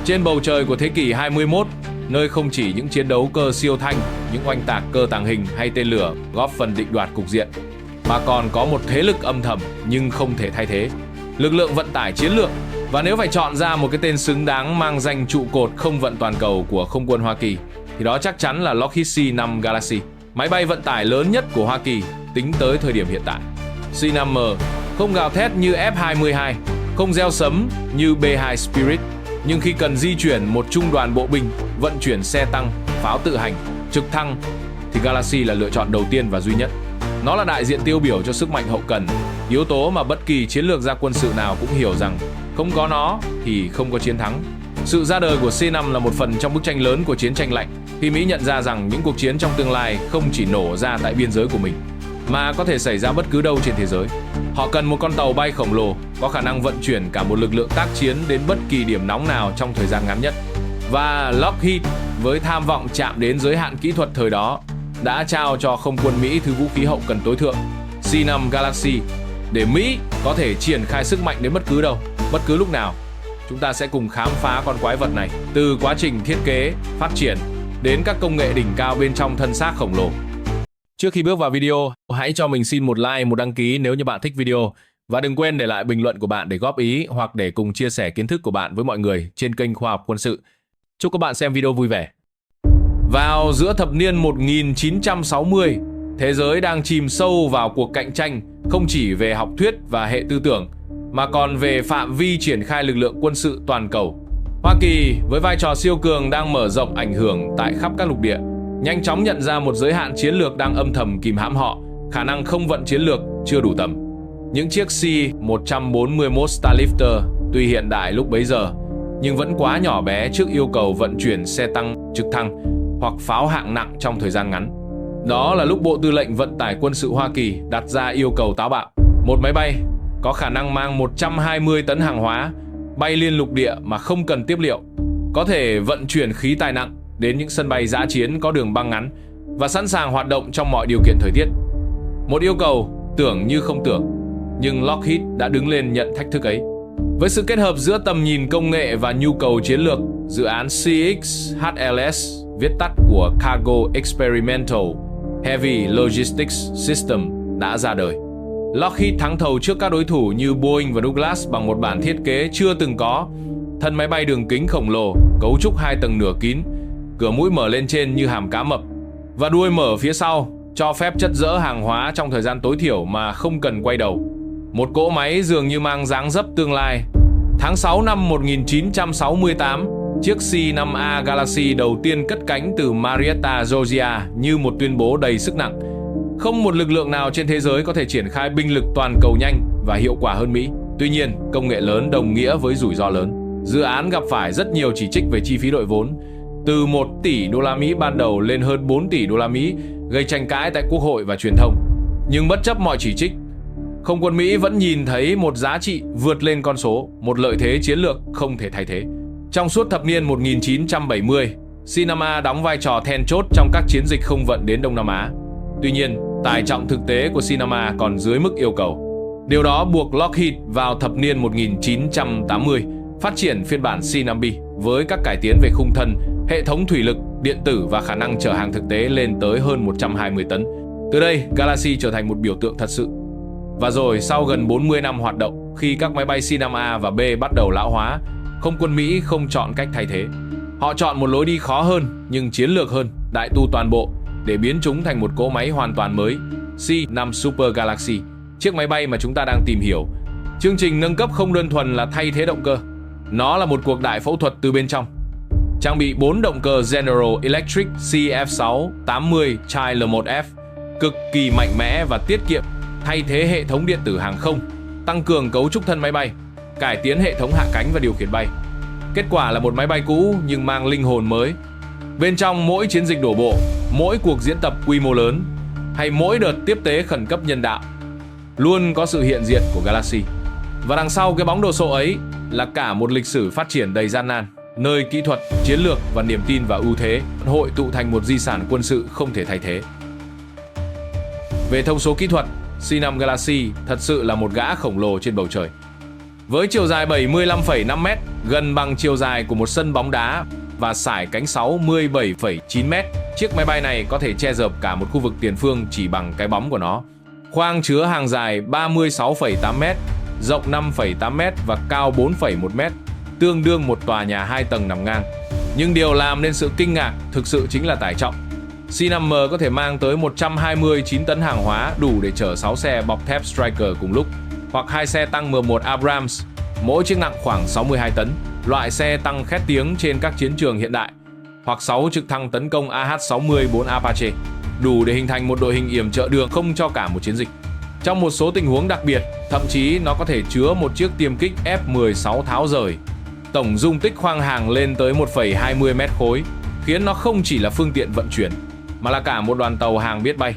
Trên bầu trời của thế kỷ 21, nơi không chỉ những chiến đấu cơ siêu thanh, những oanh tạc cơ tàng hình hay tên lửa góp phần định đoạt cục diện, mà còn có một thế lực âm thầm nhưng không thể thay thế, lực lượng vận tải chiến lược. Và nếu phải chọn ra một cái tên xứng đáng mang danh trụ cột không vận toàn cầu của không quân Hoa Kỳ, thì đó chắc chắn là Lockheed C-5 Galaxy, máy bay vận tải lớn nhất của Hoa Kỳ tính tới thời điểm hiện tại. C-5M không gào thét như F-22, không reo sấm như B-2 Spirit, nhưng khi cần di chuyển một trung đoàn bộ binh, vận chuyển xe tăng, pháo tự hành, trực thăng, thì Galaxy là lựa chọn đầu tiên và duy nhất. Nó là đại diện tiêu biểu cho sức mạnh hậu cần, yếu tố mà bất kỳ chiến lược gia quân sự nào cũng hiểu rằng không có nó thì không có chiến thắng. Sự ra đời của C-5 là một phần trong bức tranh lớn của chiến tranh lạnh, khi Mỹ nhận ra rằng những cuộc chiến trong tương lai không chỉ nổ ra tại biên giới của mình, mà có thể xảy ra bất cứ đâu trên thế giới. Họ cần một con tàu bay khổng lồ, có khả năng vận chuyển cả một lực lượng tác chiến đến bất kỳ điểm nóng nào trong thời gian ngắn nhất. Và Lockheed, với tham vọng chạm đến giới hạn kỹ thuật thời đó, đã trao cho không quân Mỹ thứ vũ khí hậu cần tối thượng, C-5 Galaxy, để Mỹ có thể triển khai sức mạnh đến bất cứ đâu, bất cứ lúc nào. Chúng ta sẽ cùng khám phá con quái vật này, từ quá trình thiết kế, phát triển, đến các công nghệ đỉnh cao bên trong thân xác khổng lồ. Trước khi bước vào video, hãy cho mình xin một like, một đăng ký nếu như bạn thích video. Và đừng quên để lại bình luận của bạn để góp ý hoặc để cùng chia sẻ kiến thức của bạn với mọi người trên kênh Khoa học Quân sự. Chúc các bạn xem video vui vẻ. Vào giữa thập niên 1960, thế giới đang chìm sâu vào cuộc cạnh tranh không chỉ về học thuyết và hệ tư tưởng, mà còn về phạm vi triển khai lực lượng quân sự toàn cầu. Hoa Kỳ với vai trò siêu cường đang mở rộng ảnh hưởng tại khắp các lục địa, nhanh chóng nhận ra một giới hạn chiến lược đang âm thầm kìm hãm họ, khả năng không vận chiến lược chưa đủ tầm. Những chiếc C-141 Starlifter tuy hiện đại lúc bấy giờ, nhưng vẫn quá nhỏ bé trước yêu cầu vận chuyển xe tăng, trực thăng hoặc pháo hạng nặng trong thời gian ngắn. Đó là lúc Bộ Tư lệnh Vận tải Quân sự Hoa Kỳ đặt ra yêu cầu táo bạo. Một máy bay có khả năng mang 120 tấn hàng hóa, bay liên lục địa mà không cần tiếp liệu, có thể vận chuyển khí tài nặng đến những sân bay dã chiến có đường băng ngắn và sẵn sàng hoạt động trong mọi điều kiện thời tiết. Một yêu cầu tưởng như không tưởng, nhưng Lockheed đã đứng lên nhận thách thức ấy. Với sự kết hợp giữa tầm nhìn công nghệ và nhu cầu chiến lược, dự án CXHLS, viết tắt của Cargo Experimental Heavy Logistics System, đã ra đời. Lockheed thắng thầu trước các đối thủ như Boeing và Douglas bằng một bản thiết kế chưa từng có. Thân máy bay đường kính khổng lồ, cấu trúc 2 tầng nửa kín, cửa mũi mở lên trên như hàm cá mập và đuôi mở phía sau, cho phép chất dỡ hàng hóa trong thời gian tối thiểu mà không cần quay đầu. Một cỗ máy dường như mang dáng dấp tương lai. Tháng 6 năm 1968, chiếc C-5A Galaxy đầu tiên cất cánh từ Marietta, Georgia như một tuyên bố đầy sức nặng. Không một lực lượng nào trên thế giới có thể triển khai binh lực toàn cầu nhanh và hiệu quả hơn Mỹ. Tuy nhiên, công nghệ lớn đồng nghĩa với rủi ro lớn. Dự án gặp phải rất nhiều chỉ trích về chi phí đội vốn, từ 1 tỷ đô la Mỹ ban đầu lên hơn 4 tỷ đô la Mỹ, gây tranh cãi tại Quốc hội và truyền thông. Nhưng bất chấp mọi chỉ trích, không quân Mỹ vẫn nhìn thấy một giá trị vượt lên con số, một lợi thế chiến lược không thể thay thế. Trong suốt thập niên 1970, C-5A đóng vai trò then chốt trong các chiến dịch không vận đến Đông Nam Á. Tuy nhiên, tải trọng thực tế của C-5A còn dưới mức yêu cầu. Điều đó buộc Lockheed vào thập niên 1980 phát triển phiên bản C-5B với các cải tiến về khung thân, hệ thống thủy lực, điện tử và khả năng chở hàng thực tế lên tới hơn 120 tấn. Từ đây, Galaxy trở thành một biểu tượng thật sự. Và rồi, sau gần 40 năm hoạt động, khi các máy bay C-5A và B bắt đầu lão hóa, không quân Mỹ không chọn cách thay thế. Họ chọn một lối đi khó hơn nhưng chiến lược hơn, đại tu toàn bộ, để biến chúng thành một cỗ máy hoàn toàn mới, C-5 Super Galaxy, chiếc máy bay mà chúng ta đang tìm hiểu. Chương trình nâng cấp không đơn thuần là thay thế động cơ. Nó là một cuộc đại phẫu thuật từ bên trong. Trang bị 4 động cơ General Electric CF6-80 Chile 1F, cực kỳ mạnh mẽ và tiết kiệm, thay thế hệ thống điện tử hàng không, tăng cường cấu trúc thân máy bay, cải tiến hệ thống hạ cánh và điều khiển bay. Kết quả là một máy bay cũ nhưng mang linh hồn mới. Bên trong mỗi chiến dịch đổ bộ, mỗi cuộc diễn tập quy mô lớn, hay mỗi đợt tiếp tế khẩn cấp nhân đạo, luôn có sự hiện diện của Galaxy. Và đằng sau cái bóng đồ sộ ấy là cả một lịch sử phát triển đầy gian nan, nơi kỹ thuật, chiến lược và niềm tin và ưu thế hội tụ thành một di sản quân sự không thể thay thế. Về thông số kỹ thuật, C-5 Galaxy thật sự là một gã khổng lồ trên bầu trời. Với chiều dài 75,5m, gần bằng chiều dài của một sân bóng đá và sải cánh 67,9m, chiếc máy bay này có thể che dợp cả một khu vực tiền phương chỉ bằng cái bóng của nó. Khoang chứa hàng dài 36,8m, rộng 5,8m và cao 4,1m, tương đương một tòa nhà 2 tầng nằm ngang. Nhưng điều làm nên sự kinh ngạc thực sự chính là tải trọng. C-5M có thể mang tới 129 tấn hàng hóa, đủ để chở 6 xe bọc thép Striker cùng lúc, hoặc 2 xe tăng M1 Abrams, mỗi chiếc nặng khoảng 62 tấn, loại xe tăng khét tiếng trên các chiến trường hiện đại, hoặc 6 trực thăng tấn công AH-64 Apache, đủ để hình thành một đội hình yểm trợ đường không cho cả một chiến dịch. Trong một số tình huống đặc biệt, thậm chí nó có thể chứa một chiếc tiêm kích F-16 tháo rời. Tổng dung tích khoang hàng lên tới 1,20 mét khối, khiến nó không chỉ là phương tiện vận chuyển, mà là cả một đoàn tàu hàng biết bay.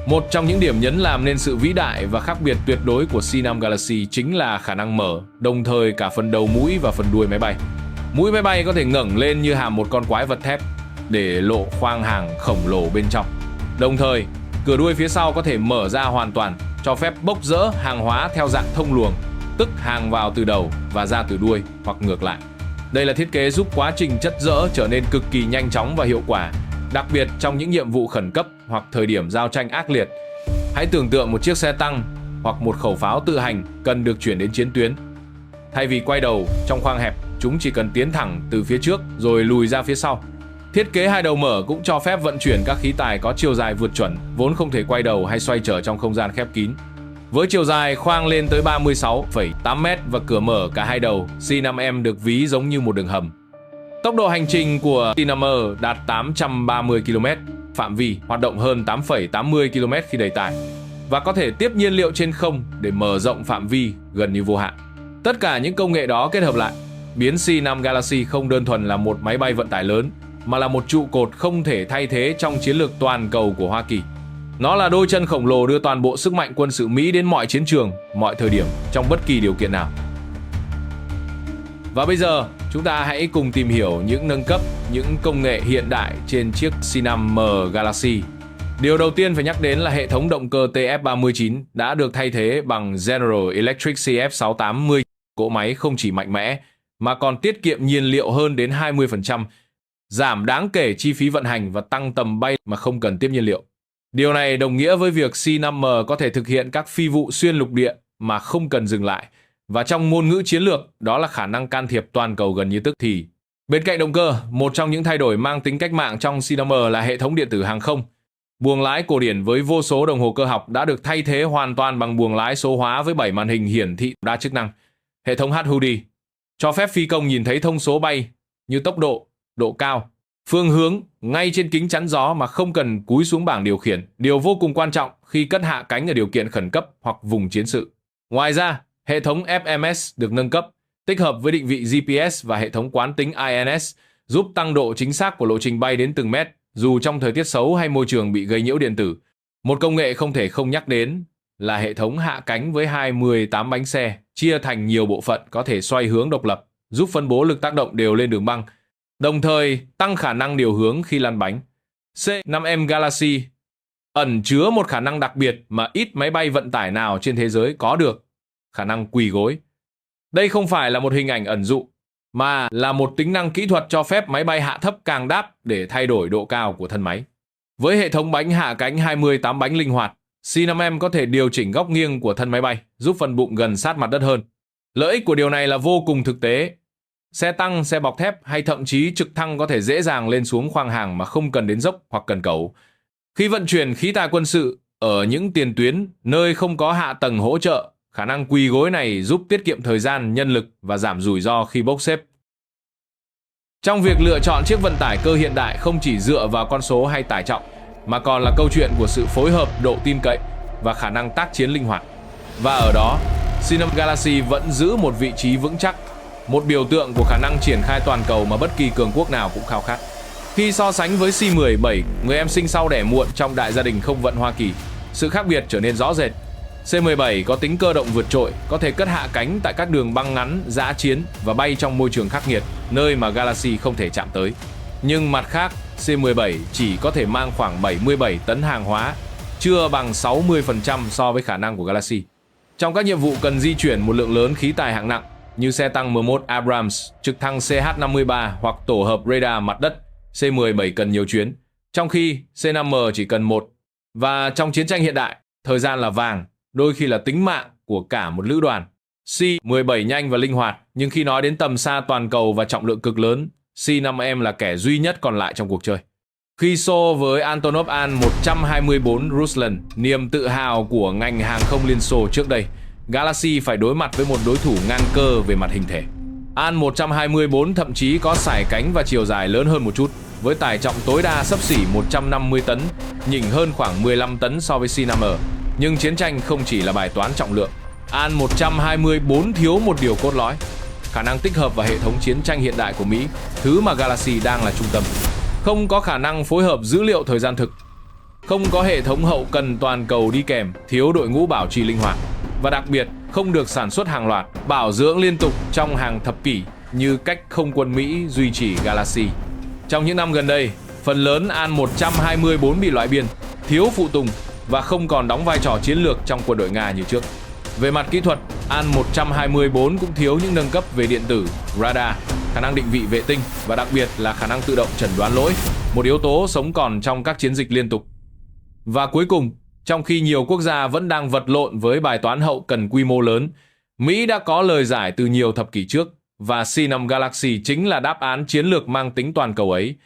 Một trong những điểm nhấn làm nên sự vĩ đại và khác biệt tuyệt đối của C-5 Galaxy chính là khả năng mở đồng thời cả phần đầu mũi và phần đuôi máy bay. Mũi máy bay có thể ngẩng lên như hàm một con quái vật thép để lộ khoang hàng khổng lồ bên trong. Đồng thời, cửa đuôi phía sau có thể mở ra hoàn toàn, cho phép bốc rỡ hàng hóa theo dạng thông luồng, tức hàng vào từ đầu và ra từ đuôi hoặc ngược lại. Đây là thiết kế giúp quá trình chất dỡ trở nên cực kỳ nhanh chóng và hiệu quả, đặc biệt trong những nhiệm vụ khẩn cấp hoặc thời điểm giao tranh ác liệt. Hãy tưởng tượng một chiếc xe tăng hoặc một khẩu pháo tự hành cần được chuyển đến chiến tuyến. Thay vì quay đầu trong khoang hẹp, chúng chỉ cần tiến thẳng từ phía trước rồi lùi ra phía sau. Thiết kế hai đầu mở cũng cho phép vận chuyển các khí tài có chiều dài vượt chuẩn, vốn không thể quay đầu hay xoay trở trong không gian khép kín. Với chiều dài khoang lên tới 36,8m và cửa mở cả hai đầu, C-5M được ví giống như một đường hầm. Tốc độ hành trình của C-5M đạt 830 km, phạm vi hoạt động hơn 8,80 km khi đầy tải, và có thể tiếp nhiên liệu trên không để mở rộng phạm vi gần như vô hạn. Tất cả những công nghệ đó kết hợp lại, biến C-5 Galaxy không đơn thuần là một máy bay vận tải lớn, mà là một trụ cột không thể thay thế trong chiến lược toàn cầu của Hoa Kỳ. Nó là đôi chân khổng lồ đưa toàn bộ sức mạnh quân sự Mỹ đến mọi chiến trường, mọi thời điểm, trong bất kỳ điều kiện nào. Và bây giờ, chúng ta hãy cùng tìm hiểu những nâng cấp, những công nghệ hiện đại trên chiếc C-5M Galaxy. Điều đầu tiên phải nhắc đến là hệ thống động cơ TF39 đã được thay thế bằng General Electric CF680. Cỗ máy không chỉ mạnh mẽ, mà còn tiết kiệm nhiên liệu hơn đến 20%, giảm đáng kể chi phí vận hành và tăng tầm bay mà không cần tiếp nhiên liệu. Điều này đồng nghĩa với việc C-5M có thể thực hiện các phi vụ xuyên lục địa mà không cần dừng lại, và trong ngôn ngữ chiến lược, đó là khả năng can thiệp toàn cầu gần như tức thì. Bên cạnh động cơ, một trong những thay đổi mang tính cách mạng trong C-5M là hệ thống điện tử hàng không. Buồng lái cổ điển với vô số đồng hồ cơ học đã được thay thế hoàn toàn bằng buồng lái số hóa với 7 màn hình hiển thị đa chức năng. Hệ thống HUD cho phép phi công nhìn thấy thông số bay như tốc độ, độ cao, phương hướng ngay trên kính chắn gió mà không cần cúi xuống bảng điều khiển, điều vô cùng quan trọng khi cất hạ cánh ở điều kiện khẩn cấp hoặc vùng chiến sự. Ngoài ra, hệ thống FMS được nâng cấp, tích hợp với định vị GPS và hệ thống quán tính INS, giúp tăng độ chính xác của lộ trình bay đến từng mét, dù trong thời tiết xấu hay môi trường bị gây nhiễu điện tử. Một công nghệ không thể không nhắc đến là hệ thống hạ cánh với 28 bánh xe, chia thành nhiều bộ phận có thể xoay hướng độc lập, giúp phân bố lực tác động đều lên đường băng, đồng thời tăng khả năng điều hướng khi lăn bánh. C-5M Galaxy ẩn chứa một khả năng đặc biệt mà ít máy bay vận tải nào trên thế giới có được, khả năng quỳ gối. Đây không phải là một hình ảnh ẩn dụ, mà là một tính năng kỹ thuật cho phép máy bay hạ thấp càng đáp để thay đổi độ cao của thân máy. Với hệ thống bánh hạ cánh 28 bánh linh hoạt, C-5M có thể điều chỉnh góc nghiêng của thân máy bay, giúp phần bụng gần sát mặt đất hơn. Lợi ích của điều này là vô cùng thực tế. Xe tăng, xe bọc thép hay thậm chí trực thăng có thể dễ dàng lên xuống khoang hàng mà không cần đến dốc hoặc cần cẩu. Khi vận chuyển khí tài quân sự ở những tiền tuyến, nơi không có hạ tầng hỗ trợ, khả năng quỳ gối này giúp tiết kiệm thời gian, nhân lực và giảm rủi ro khi bốc xếp. Trong việc lựa chọn chiếc vận tải cơ hiện đại không chỉ dựa vào con số hay tải trọng, mà còn là câu chuyện của sự phối hợp, độ tin cậy và khả năng tác chiến linh hoạt. Và ở đó, C-5 Galaxy vẫn giữ một vị trí vững chắc, một biểu tượng của khả năng triển khai toàn cầu mà bất kỳ cường quốc nào cũng khao khát. Khi so sánh với C-17, người em sinh sau đẻ muộn trong đại gia đình không vận Hoa Kỳ, sự khác biệt trở nên rõ rệt. C-17 có tính cơ động vượt trội, có thể cất hạ cánh tại các đường băng ngắn, dã chiến và bay trong môi trường khắc nghiệt, nơi mà Galaxy không thể chạm tới. Nhưng mặt khác, C-17 chỉ có thể mang khoảng 77 tấn hàng hóa, chưa bằng 60% so với khả năng của Galaxy. Trong các nhiệm vụ cần di chuyển một lượng lớn khí tài hạng nặng, như xe tăng M1 Abrams, trực thăng CH-53 hoặc tổ hợp radar mặt đất C-17 cần nhiều chuyến, trong khi C-5M chỉ cần một. Và trong chiến tranh hiện đại, thời gian là vàng, đôi khi là tính mạng của cả một lữ đoàn. C-17 nhanh và linh hoạt, nhưng khi nói đến tầm xa toàn cầu và trọng lượng cực lớn, C-5M là kẻ duy nhất còn lại trong cuộc chơi. Khi so với Antonov An-124 Ruslan, niềm tự hào của ngành hàng không Liên Xô trước đây, Galaxy phải đối mặt với một đối thủ ngang cơ về mặt hình thể. An-124 thậm chí có sải cánh và chiều dài lớn hơn một chút, với tải trọng tối đa xấp xỉ 150 tấn, nhỉnh hơn khoảng 15 tấn so với C-5M. Nhưng chiến tranh không chỉ là bài toán trọng lượng. An-124 thiếu một điều cốt lõi: khả năng tích hợp vào hệ thống chiến tranh hiện đại của Mỹ, thứ mà Galaxy đang là trung tâm. Không có khả năng phối hợp dữ liệu thời gian thực, không có hệ thống hậu cần toàn cầu đi kèm, thiếu đội ngũ bảo trì linh hoạt, và đặc biệt không được sản xuất hàng loạt, bảo dưỡng liên tục trong hàng thập kỷ như cách không quân Mỹ duy trì Galaxy. Trong những năm gần đây, phần lớn An-124 bị loại biên, thiếu phụ tùng và không còn đóng vai trò chiến lược trong quân đội Nga như trước. Về mặt kỹ thuật, An-124 cũng thiếu những nâng cấp về điện tử, radar, khả năng định vị vệ tinh và đặc biệt là khả năng tự động chẩn đoán lỗi, một yếu tố sống còn trong các chiến dịch liên tục. Và cuối cùng, trong khi nhiều quốc gia vẫn đang vật lộn với bài toán hậu cần quy mô lớn, Mỹ đã có lời giải từ nhiều thập kỷ trước, và C-5 Galaxy chính là đáp án chiến lược mang tính toàn cầu ấy.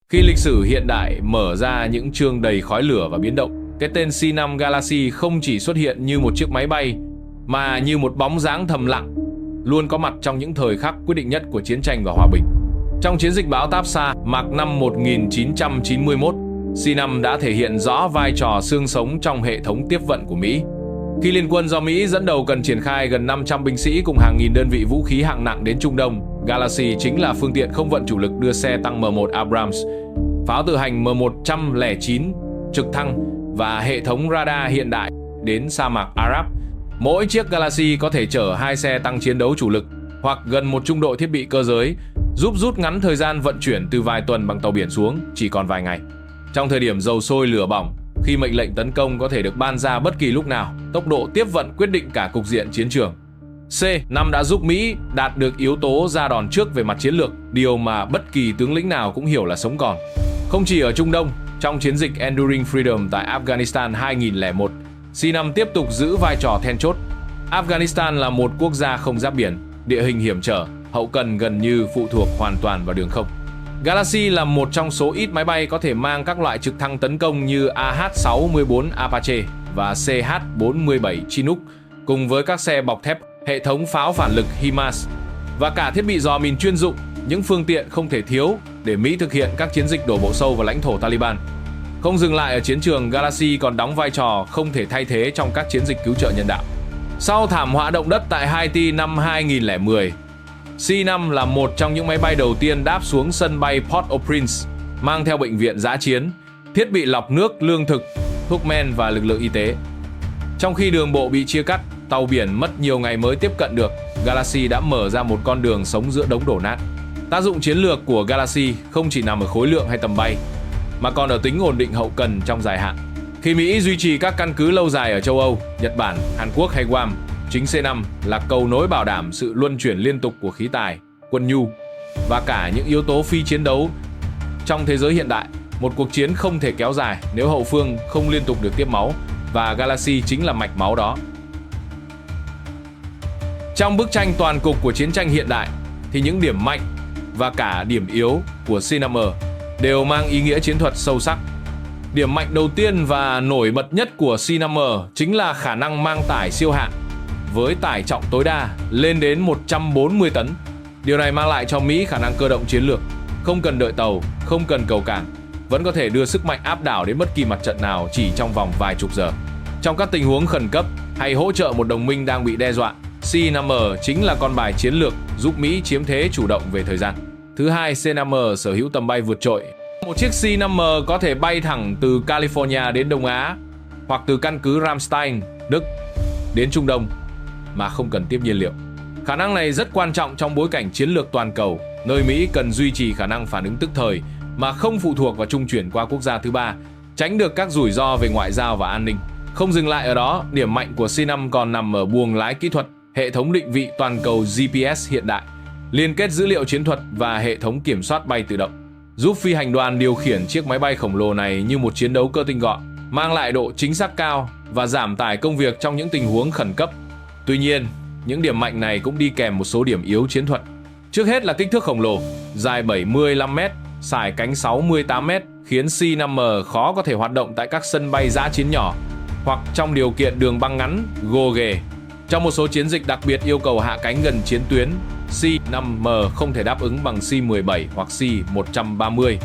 Khi lịch sử hiện đại mở ra những chương đầy khói lửa và biến động, cái tên C-5 Galaxy không chỉ xuất hiện như một chiếc máy bay, mà như một bóng dáng thầm lặng, luôn có mặt trong những thời khắc quyết định nhất của chiến tranh và hòa bình. Trong chiến dịch bão táp xa Mạc năm 1991, C-5 đã thể hiện rõ vai trò xương sống trong hệ thống tiếp vận của Mỹ. Khi liên quân do Mỹ dẫn đầu cần triển khai gần 500 binh sĩ cùng hàng nghìn đơn vị vũ khí hạng nặng đến Trung Đông, Galaxy chính là phương tiện không vận chủ lực đưa xe tăng M1 Abrams, pháo tự hành M109, trực thăng và hệ thống radar hiện đại đến sa mạc Ả Rập. Mỗi chiếc Galaxy có thể chở 2 xe tăng chiến đấu chủ lực hoặc gần một trung đội thiết bị cơ giới, giúp rút ngắn thời gian vận chuyển từ vài tuần bằng tàu biển xuống chỉ còn vài ngày. Trong thời điểm dầu sôi lửa bỏng, khi mệnh lệnh tấn công có thể được ban ra bất kỳ lúc nào, tốc độ tiếp vận quyết định cả cục diện chiến trường. C-5 đã giúp Mỹ đạt được yếu tố ra đòn trước về mặt chiến lược, điều mà bất kỳ tướng lĩnh nào cũng hiểu là sống còn. Không chỉ ở Trung Đông, trong chiến dịch Enduring Freedom tại Afghanistan 2001, C-5 tiếp tục giữ vai trò then chốt. Afghanistan là một quốc gia không giáp biển, địa hình hiểm trở, hậu cần gần như phụ thuộc hoàn toàn vào đường không. Galaxy là một trong số ít máy bay có thể mang các loại trực thăng tấn công như AH-64 Apache và CH-47 Chinook, cùng với các xe bọc thép, hệ thống pháo phản lực HIMARS và cả thiết bị dò mìn chuyên dụng, những phương tiện không thể thiếu để Mỹ thực hiện các chiến dịch đổ bộ sâu vào lãnh thổ Taliban. Không dừng lại ở chiến trường, Galaxy còn đóng vai trò không thể thay thế trong các chiến dịch cứu trợ nhân đạo. Sau thảm họa động đất tại Haiti năm 2010, C-5 là một trong những máy bay đầu tiên đáp xuống sân bay Port-au-Prince, mang theo bệnh viện dã chiến, thiết bị lọc nước, lương thực, thuốc men và lực lượng y tế. Trong khi đường bộ bị chia cắt, tàu biển mất nhiều ngày mới tiếp cận được, Galaxy đã mở ra một con đường sống giữa đống đổ nát. Tác dụng chiến lược của Galaxy không chỉ nằm ở khối lượng hay tầm bay, mà còn ở tính ổn định hậu cần trong dài hạn. Khi Mỹ duy trì các căn cứ lâu dài ở châu Âu, Nhật Bản, Hàn Quốc hay Guam, chính C-5 là cầu nối bảo đảm sự luân chuyển liên tục của khí tài, quân nhu và cả những yếu tố phi chiến đấu. Trong thế giới hiện đại, một cuộc chiến không thể kéo dài nếu hậu phương không liên tục được tiếp máu, và Galaxy chính là mạch máu đó. Trong bức tranh toàn cục của chiến tranh hiện đại, thì những điểm mạnh và cả điểm yếu của C-5M đều mang ý nghĩa chiến thuật sâu sắc. Điểm mạnh đầu tiên và nổi bật nhất của C-5M chính là khả năng mang tải siêu hạn, với tải trọng tối đa lên đến 140 tấn. Điều này mang lại cho Mỹ khả năng cơ động chiến lược, không cần đợi tàu, không cần cầu cảng, vẫn có thể đưa sức mạnh áp đảo đến bất kỳ mặt trận nào chỉ trong vòng vài chục giờ. Trong các tình huống khẩn cấp hay hỗ trợ một đồng minh đang bị đe dọa, C-5M chính là con bài chiến lược giúp Mỹ chiếm thế chủ động về thời gian. Thứ hai, C-5M sở hữu tầm bay vượt trội. Một chiếc C-5M có thể bay thẳng từ California đến Đông Á, hoặc từ căn cứ Ramstein, Đức, đến Trung Đông mà không cần tiếp nhiên liệu. Khả năng này rất quan trọng trong bối cảnh chiến lược toàn cầu, nơi Mỹ cần duy trì khả năng phản ứng tức thời mà không phụ thuộc vào trung chuyển qua quốc gia thứ ba, tránh được các rủi ro về ngoại giao và an ninh. Không dừng lại ở đó, điểm mạnh của C-5 còn nằm ở buồng lái kỹ thuật. hệ thống định vị toàn cầu GPS hiện đại, liên kết dữ liệu chiến thuật và hệ thống kiểm soát bay tự động, giúp phi hành đoàn điều khiển chiếc máy bay khổng lồ này như một chiến đấu cơ tinh gọn, mang lại độ chính xác cao và giảm tải công việc trong những tình huống khẩn cấp. Tuy nhiên, những điểm mạnh này cũng đi kèm một số điểm yếu chiến thuật. Trước hết là kích thước khổng lồ, dài 75m, sải cánh 68m, khiến C-5M khó có thể hoạt động tại các sân bay dã chiến nhỏ hoặc trong điều kiện đường băng ngắn, gồ ghề. Trong một số chiến dịch đặc biệt yêu cầu hạ cánh gần chiến tuyến, C-5M không thể đáp ứng bằng C-17 hoặc C-130.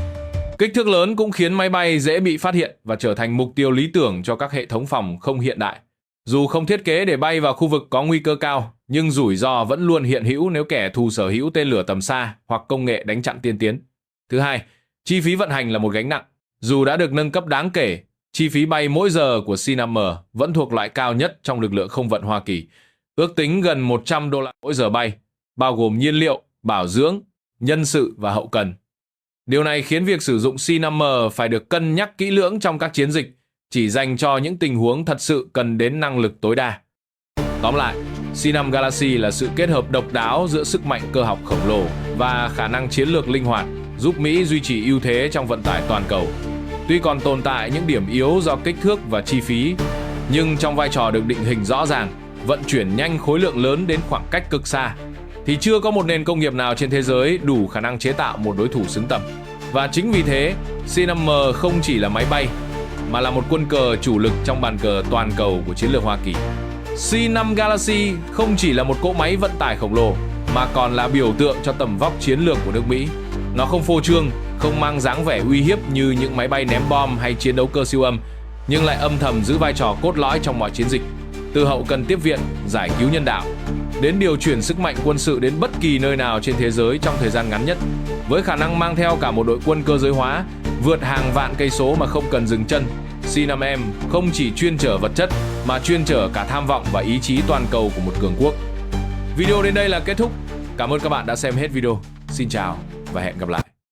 Kích thước lớn cũng khiến máy bay dễ bị phát hiện và trở thành mục tiêu lý tưởng cho các hệ thống phòng không hiện đại. Dù không thiết kế để bay vào khu vực có nguy cơ cao, nhưng rủi ro vẫn luôn hiện hữu nếu kẻ thù sở hữu tên lửa tầm xa hoặc công nghệ đánh chặn tiên tiến. Thứ hai, chi phí vận hành là một gánh nặng. Dù đã được nâng cấp đáng kể, chi phí bay mỗi giờ của C-5M vẫn thuộc loại cao nhất trong lực lượng không vận Hoa Kỳ, ước tính gần $100 mỗi giờ bay, bao gồm nhiên liệu, bảo dưỡng, nhân sự và hậu cần. Điều này khiến việc sử dụng C-5M phải được cân nhắc kỹ lưỡng trong các chiến dịch, chỉ dành cho những tình huống thật sự cần đến năng lực tối đa. Tóm lại, C-5 Galaxy là sự kết hợp độc đáo giữa sức mạnh cơ học khổng lồ và khả năng chiến lược linh hoạt, giúp Mỹ duy trì ưu thế trong vận tải toàn cầu. Tuy còn tồn tại những điểm yếu do kích thước và chi phí, nhưng trong vai trò được định hình rõ ràng, vận chuyển nhanh khối lượng lớn đến khoảng cách cực xa, thì chưa có một nền công nghiệp nào trên thế giới đủ khả năng chế tạo một đối thủ xứng tầm. Và chính vì thế, C-5M không chỉ là máy bay, mà là một quân cờ chủ lực trong bàn cờ toàn cầu của chiến lược Hoa Kỳ. C-5 Galaxy không chỉ là một cỗ máy vận tải khổng lồ, mà còn là biểu tượng cho tầm vóc chiến lược của nước Mỹ. Nó không phô trương, không mang dáng vẻ uy hiếp như những máy bay ném bom hay chiến đấu cơ siêu âm, nhưng lại âm thầm giữ vai trò cốt lõi trong mọi chiến dịch, từ hậu cần tiếp viện, giải cứu nhân đạo, đến điều chuyển sức mạnh quân sự đến bất kỳ nơi nào trên thế giới trong thời gian ngắn nhất. Với khả năng mang theo cả một đội quân cơ giới hóa, vượt hàng vạn cây số mà không cần dừng chân, C-5M không chỉ chuyên chở vật chất, mà chuyên chở cả tham vọng và ý chí toàn cầu của một cường quốc. Video đến đây là kết thúc. Cảm ơn các bạn đã xem hết video. Xin chào và hẹn gặp lại.